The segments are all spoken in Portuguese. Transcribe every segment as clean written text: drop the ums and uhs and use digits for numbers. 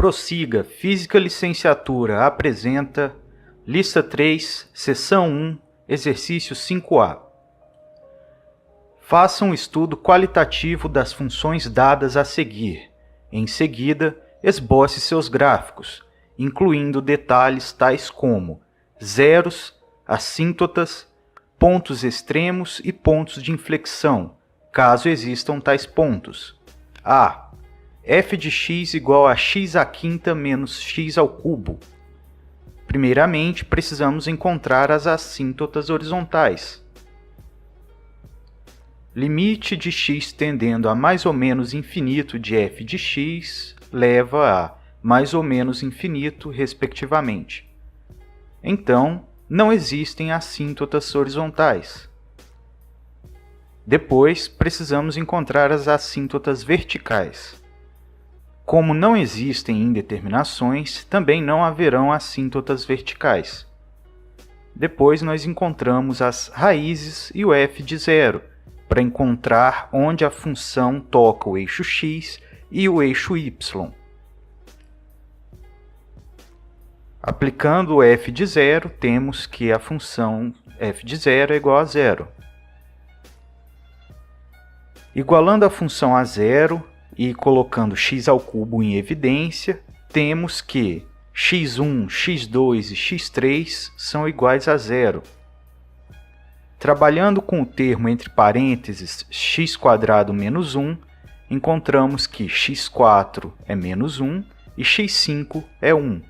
Prossiga. Física Licenciatura apresenta Lista 3, Seção 1, Exercício 5A. Faça um estudo qualitativo das funções dadas a seguir. Em seguida, esboce seus gráficos, incluindo detalhes tais como zeros, assíntotas, pontos extremos e pontos de inflexão, caso existam tais pontos. A. F de x igual a x à quinta menos x ao cubo. Primeiramente, precisamos encontrar as assíntotas horizontais. Limite de x tendendo a mais ou menos infinito de f de x leva a mais ou menos infinito, respectivamente. Então, não existem assíntotas horizontais. Depois, precisamos encontrar as assíntotas verticais. Como não existem indeterminações, também não haverão assíntotas verticais. Depois, nós encontramos as raízes e o f de zero, para encontrar onde a função toca o eixo x e o eixo y. Aplicando o f de zero, temos que a função f de zero é igual a zero. Igualando a função a zero e colocando x ao cubo em evidência, temos que x1, x2 e x3 são iguais a zero. Trabalhando com o termo entre parênteses x² menos 1, encontramos que x4 é menos 1 e x5 é 1.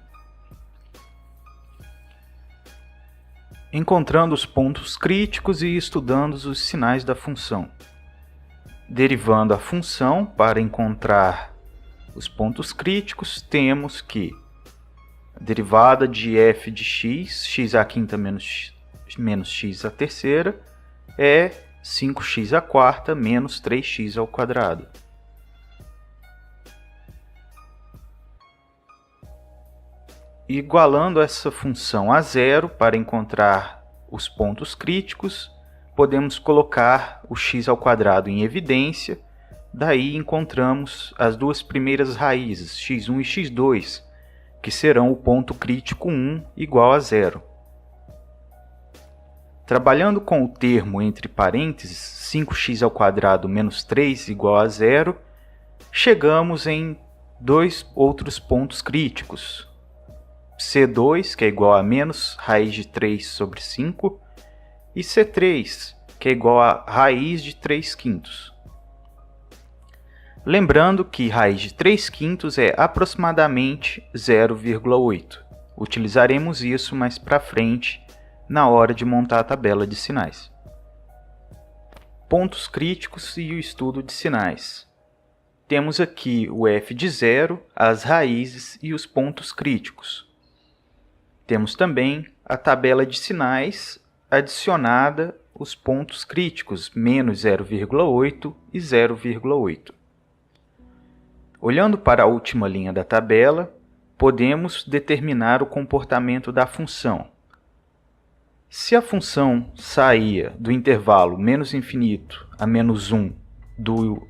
Encontrando os pontos críticos e estudando os sinais da função. Derivando a função para encontrar os pontos críticos, temos que a derivada de f de x, x à quinta menos x à terceira, é 5x à quarta menos 3x ao quadrado. Igualando essa função a zero para encontrar os pontos críticos, podemos colocar o x ao quadrado em evidência, daí encontramos as duas primeiras raízes, x1 e x2, que serão o ponto crítico 1 igual a zero. Trabalhando com o termo entre parênteses 5x ao quadrado menos 3 igual a zero, chegamos em dois outros pontos críticos. C2, que é igual a menos raiz de 3 sobre 5, e C3, que é igual a raiz de 3/5. Lembrando que raiz de 3/5 é aproximadamente 0,8. Utilizaremos isso mais para frente na hora de montar a tabela de sinais. Pontos críticos e o estudo de sinais. Temos aqui o f de zero, as raízes e os pontos críticos. Temos também a tabela de sinais adicionada os pontos críticos, menos 0,8 e 0,8. Olhando para a última linha da tabela, podemos determinar o comportamento da função. Se a função saía do intervalo menos infinito a menos 1 do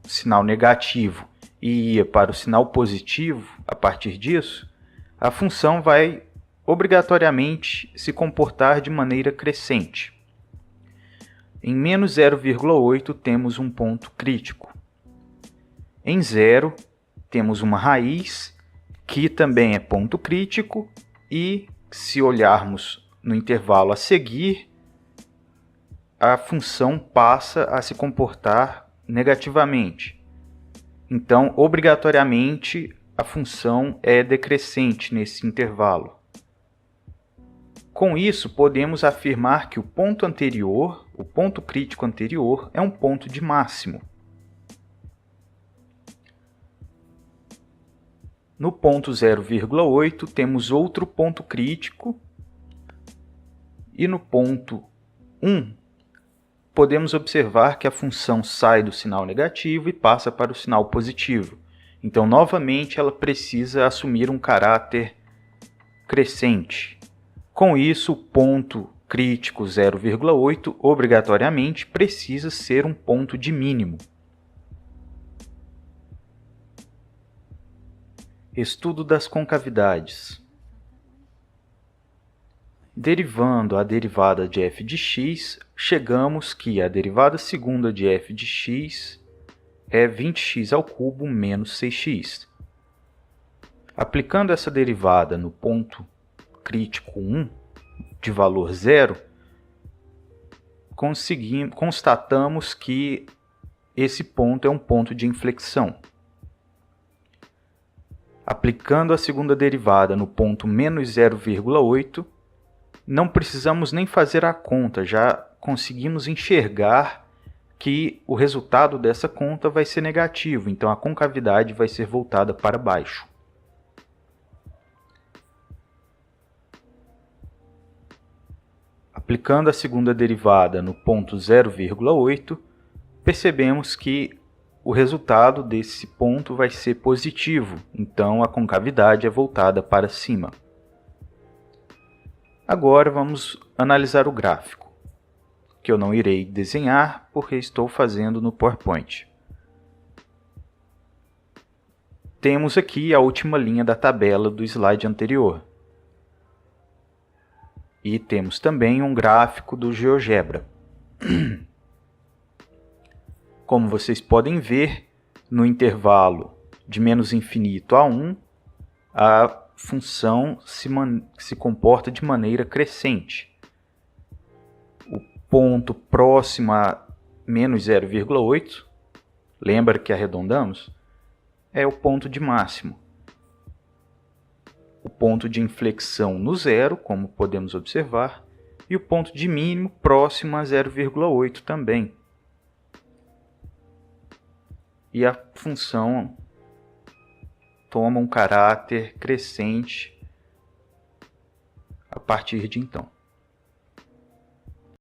sinal negativo e ia para o sinal positivo a partir disso, a função vai obrigatoriamente se comportar de maneira crescente. Em menos 0,8 temos um ponto crítico. Em 0 temos uma raiz, que também é ponto crítico, e se olharmos no intervalo a seguir, a função passa a se comportar negativamente. Então, obrigatoriamente, a função é decrescente nesse intervalo. Com isso, podemos afirmar que o ponto anterior, o ponto crítico anterior, é um ponto de máximo. No ponto 0,8 temos outro ponto crítico e no ponto 1 podemos observar que a função sai do sinal negativo e passa para o sinal positivo. Então, novamente, ela precisa assumir um caráter crescente. Com isso, o ponto crítico 0,8 obrigatoriamente precisa ser um ponto de mínimo. Estudo das concavidades. Derivando a derivada de f de x, chegamos que a derivada segunda de f de x é 20x ao cubo menos 6x. Aplicando essa derivada no ponto crítico 1, de valor 0, constatamos que esse ponto é um ponto de inflexão. Aplicando a segunda derivada no ponto menos 0,8, não precisamos nem fazer a conta, já conseguimos enxergar que o resultado dessa conta vai ser negativo, então a concavidade vai ser voltada para baixo. Aplicando a segunda derivada no ponto 0,8, percebemos que o resultado desse ponto vai ser positivo, então a concavidade é voltada para cima. Agora vamos analisar o gráfico, que eu não irei desenhar porque estou fazendo no PowerPoint. Temos aqui a última linha da tabela do slide anterior. E temos também um gráfico do GeoGebra. Como vocês podem ver, no intervalo de menos infinito a 1, a função se comporta de maneira crescente. O ponto próximo a menos 0,8, lembra que arredondamos, é o ponto de máximo. O ponto de inflexão no zero, como podemos observar, e o ponto de mínimo próximo a 0,8 também. E a função toma um caráter crescente a partir de então.